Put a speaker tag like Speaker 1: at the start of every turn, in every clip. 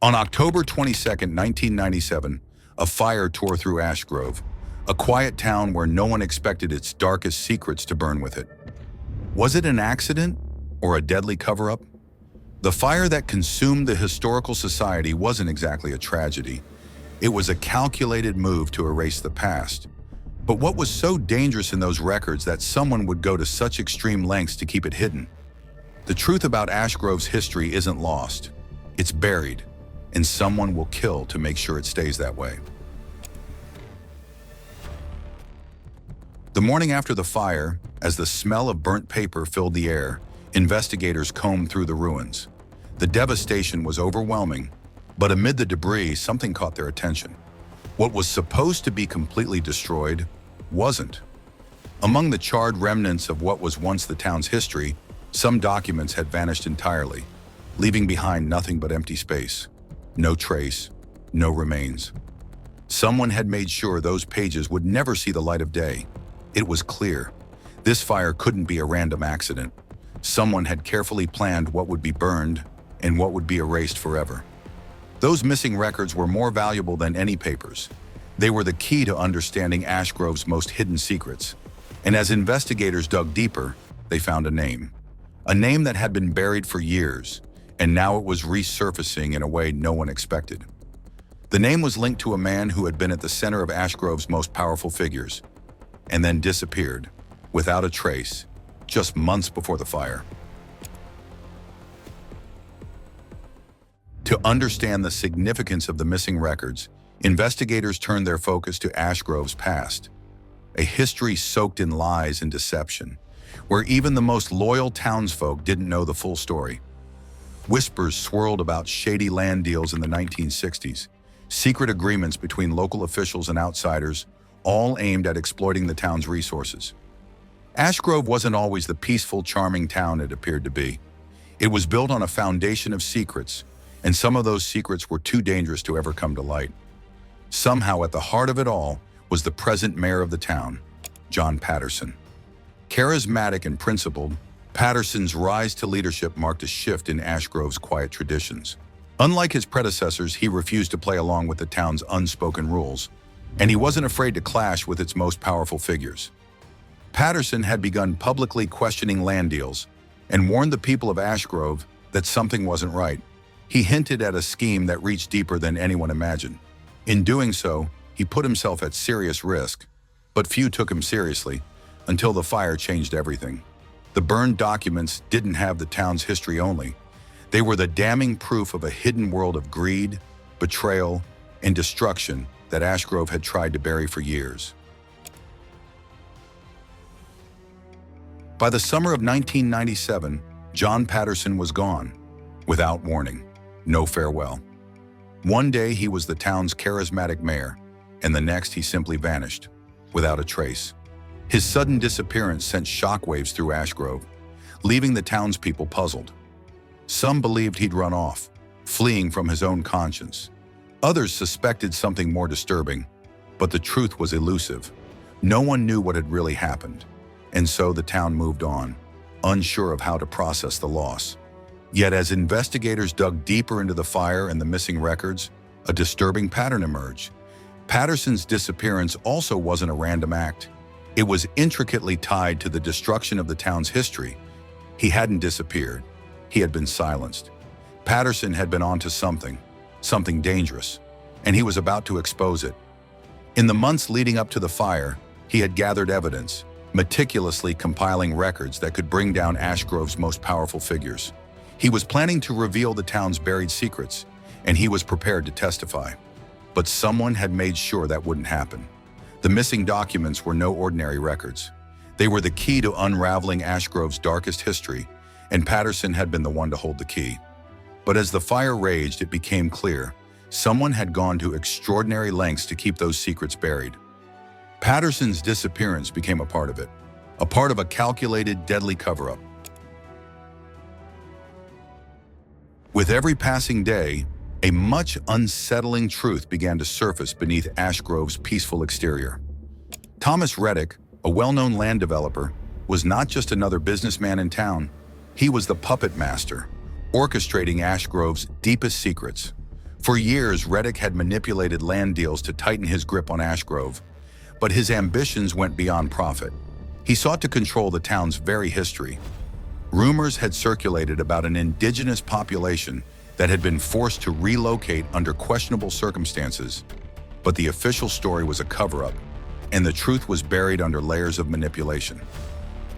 Speaker 1: On October 22, 1997, a fire tore through Ashgrove, a quiet town where no one expected its darkest secrets to burn with it. Was it an accident or a deadly cover-up? The fire that consumed the historical society wasn't exactly a tragedy. It was a calculated move to erase the past. But what was so dangerous in those records that someone would go to such extreme lengths to keep it hidden? The truth about Ashgrove's history isn't lost. It's buried, and someone will kill to make sure it stays that way. The morning after the fire, as the smell of burnt paper filled the air, investigators combed through the ruins. The devastation was overwhelming, but amid the debris, something caught their attention. What was supposed to be completely destroyed wasn't. Among the charred remnants of what was once the town's history, some documents had vanished entirely, leaving behind nothing but empty space. No trace, no remains. Someone had made sure those pages would never see the light of day. It was clear. This fire couldn't be a random accident. Someone had carefully planned what would be burned and what would be erased forever. Those missing records were more valuable than any papers. They were the key to understanding Ashgrove's most hidden secrets. And as investigators dug deeper, they found a name. A name that had been buried for years, and now it was resurfacing in a way no one expected. The name was linked to a man who had been at the center of Ashgrove's most powerful figures, and then disappeared, without a trace, just months before the fire. To understand the significance of the missing records, investigators turned their focus to Ashgrove's past, a history soaked in lies and deception, where even the most loyal townsfolk didn't know the full story. Whispers swirled about shady land deals in the 1960s, secret agreements between local officials and outsiders, all aimed at exploiting the town's resources. Ashgrove wasn't always the peaceful, charming town it appeared to be. It was built on a foundation of secrets, and some of those secrets were too dangerous to ever come to light. Somehow, at the heart of it all was the present mayor of the town, John Patterson. Charismatic and principled, Patterson's rise to leadership marked a shift in Ashgrove's quiet traditions. Unlike his predecessors, he refused to play along with the town's unspoken rules, and he wasn't afraid to clash with its most powerful figures. Patterson had begun publicly questioning land deals and warned the people of Ashgrove that something wasn't right. He hinted at a scheme that reached deeper than anyone imagined. In doing so, he put himself at serious risk, but few took him seriously until the fire changed everything. The burned documents didn't have the town's history only. They were the damning proof of a hidden world of greed, betrayal, and destruction that Ashgrove had tried to bury for years. By the summer of 1997, John Patterson was gone, without warning, no farewell. One day he was the town's charismatic mayor, and the next he simply vanished, without a trace. His sudden disappearance sent shockwaves through Ashgrove, leaving the townspeople puzzled. Some believed he'd run off, fleeing from his own conscience. Others suspected something more disturbing, but the truth was elusive. No one knew what had really happened, and so the town moved on, unsure of how to process the loss. Yet as investigators dug deeper into the fire and the missing records, a disturbing pattern emerged. Patterson's disappearance also wasn't a random act. It was intricately tied to the destruction of the town's history. He hadn't disappeared. He had been silenced. Patterson had been onto something dangerous, and he was about to expose it. In the months leading up to the fire, he had gathered evidence, meticulously compiling records that could bring down Ashgrove's most powerful figures. He was planning to reveal the town's buried secrets, and he was prepared to testify. But someone had made sure that wouldn't happen. The missing documents were no ordinary records. They were the key to unraveling Ashgrove's darkest history, and Patterson had been the one to hold the key. But as the fire raged, it became clear someone had gone to extraordinary lengths to keep those secrets buried. Patterson's disappearance became a part of it, a part of a calculated, deadly cover-up. With every passing day, a much unsettling truth began to surface beneath Ashgrove's peaceful exterior. Thomas Reddick, a well-known land developer, was not just another businessman in town. He was the puppet master, orchestrating Ashgrove's deepest secrets. For years, Reddick had manipulated land deals to tighten his grip on Ashgrove, but his ambitions went beyond profit. He sought to control the town's very history. Rumors had circulated about an indigenous population that had been forced to relocate under questionable circumstances, but the official story was a cover-up, and the truth was buried under layers of manipulation.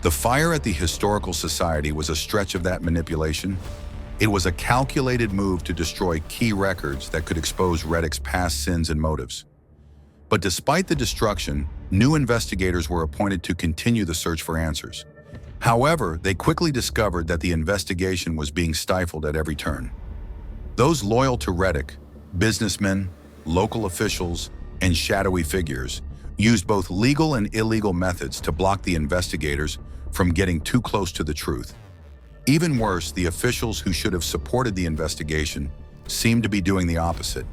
Speaker 1: The fire at the Historical Society was a stretch of that manipulation. It was a calculated move to destroy key records that could expose Reddick's past sins and motives. But despite the destruction, new investigators were appointed to continue the search for answers. However, they quickly discovered that the investigation was being stifled at every turn. Those loyal to Reddick, businessmen, local officials, and shadowy figures, used both legal and illegal methods to block the investigators from getting too close to the truth. Even worse, the officials who should have supported the investigation seemed to be doing the opposite,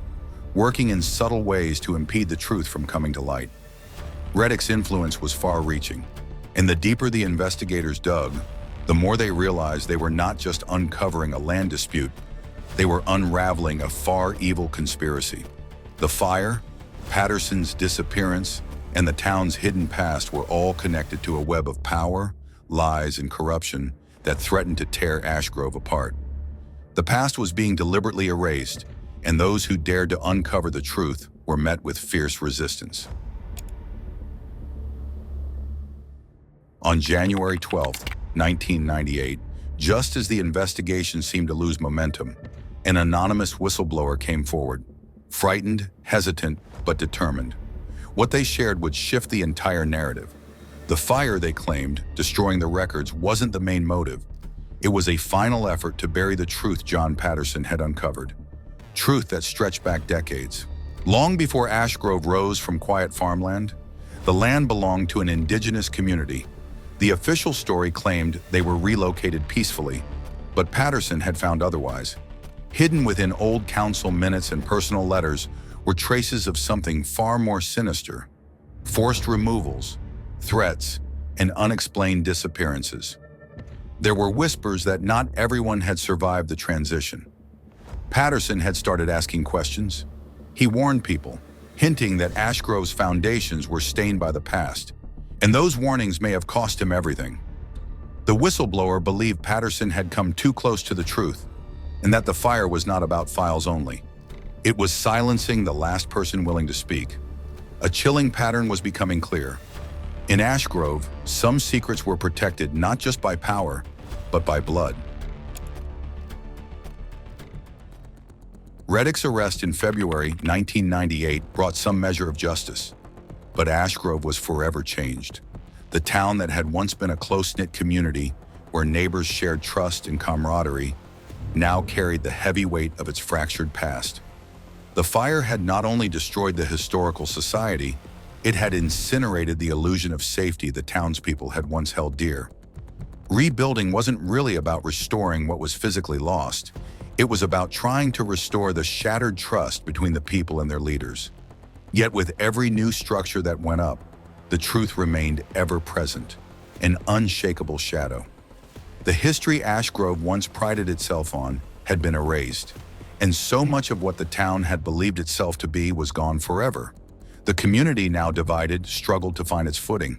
Speaker 1: working in subtle ways to impede the truth from coming to light. Reddick's influence was far-reaching, and the deeper the investigators dug, the more they realized they were not just uncovering a land dispute, they were unraveling a far evil conspiracy. The fire, Patterson's disappearance, and the town's hidden past were all connected to a web of power, lies, and corruption that threatened to tear Ashgrove apart. The past was being deliberately erased, and those who dared to uncover the truth were met with fierce resistance. On January 12, 1998, just as the investigation seemed to lose momentum, an anonymous whistleblower came forward, frightened, hesitant, but determined. What they shared would shift the entire narrative. The fire, they claimed, destroying the records, wasn't the main motive. It was a final effort to bury the truth John Patterson had uncovered. Truth that stretched back decades. Long before Ashgrove rose from quiet farmland, the land belonged to an indigenous community. The official story claimed they were relocated peacefully, but Patterson had found otherwise. Hidden within old council minutes and personal letters were traces of something far more sinister: forced removals, threats, and unexplained disappearances. There were whispers that not everyone had survived the transition. Patterson had started asking questions. He warned people, hinting that Ashgrove's foundations were stained by the past, and those warnings may have cost him everything. The whistleblower believed Patterson had come too close to the truth, and that the fire was not about files only. It was silencing the last person willing to speak. A chilling pattern was becoming clear. In Ashgrove, some secrets were protected not just by power, but by blood. Reddick's arrest in February 1998 brought some measure of justice, but Ashgrove was forever changed. The town that had once been a close-knit community where neighbors shared trust and camaraderie now carried the heavy weight of its fractured past. The fire had not only destroyed the Historical Society, it had incinerated the illusion of safety the townspeople had once held dear. Rebuilding wasn't really about restoring what was physically lost. It was about trying to restore the shattered trust between the people and their leaders. Yet with every new structure that went up, the truth remained ever present, an unshakable shadow. The history Ashgrove once prided itself on had been erased, and so much of what the town had believed itself to be was gone forever. The community, now divided, struggled to find its footing.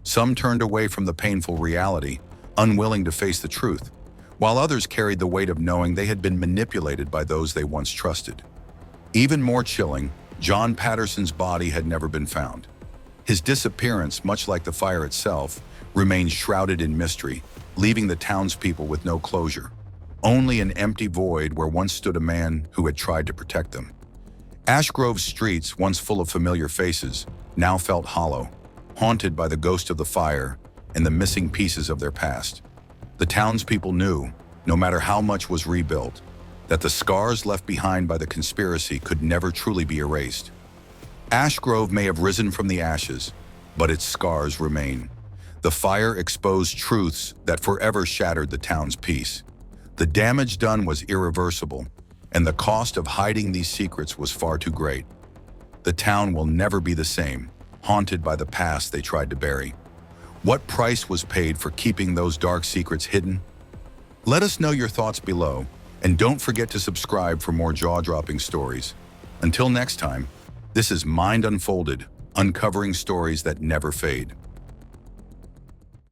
Speaker 1: Some turned away from the painful reality, unwilling to face the truth, while others carried the weight of knowing they had been manipulated by those they once trusted. Even more chilling, John Patterson's body had never been found. His disappearance, much like the fire itself, remained shrouded in mystery, leaving the townspeople with no closure. Only an empty void where once stood a man who had tried to protect them. Ashgrove's streets, once full of familiar faces, now felt hollow, haunted by the ghost of the fire and the missing pieces of their past. The townspeople knew, no matter how much was rebuilt, that the scars left behind by the conspiracy could never truly be erased. Ashgrove may have risen from the ashes, but its scars remain. The fire exposed truths that forever shattered the town's peace. The damage done was irreversible, and the cost of hiding these secrets was far too great. The town will never be the same, haunted by the past they tried to bury. What price was paid for keeping those dark secrets hidden? Let us know your thoughts below, And don't forget to subscribe for more jaw-dropping stories. Until next time, this is Mind Unfolded, uncovering stories that never fade.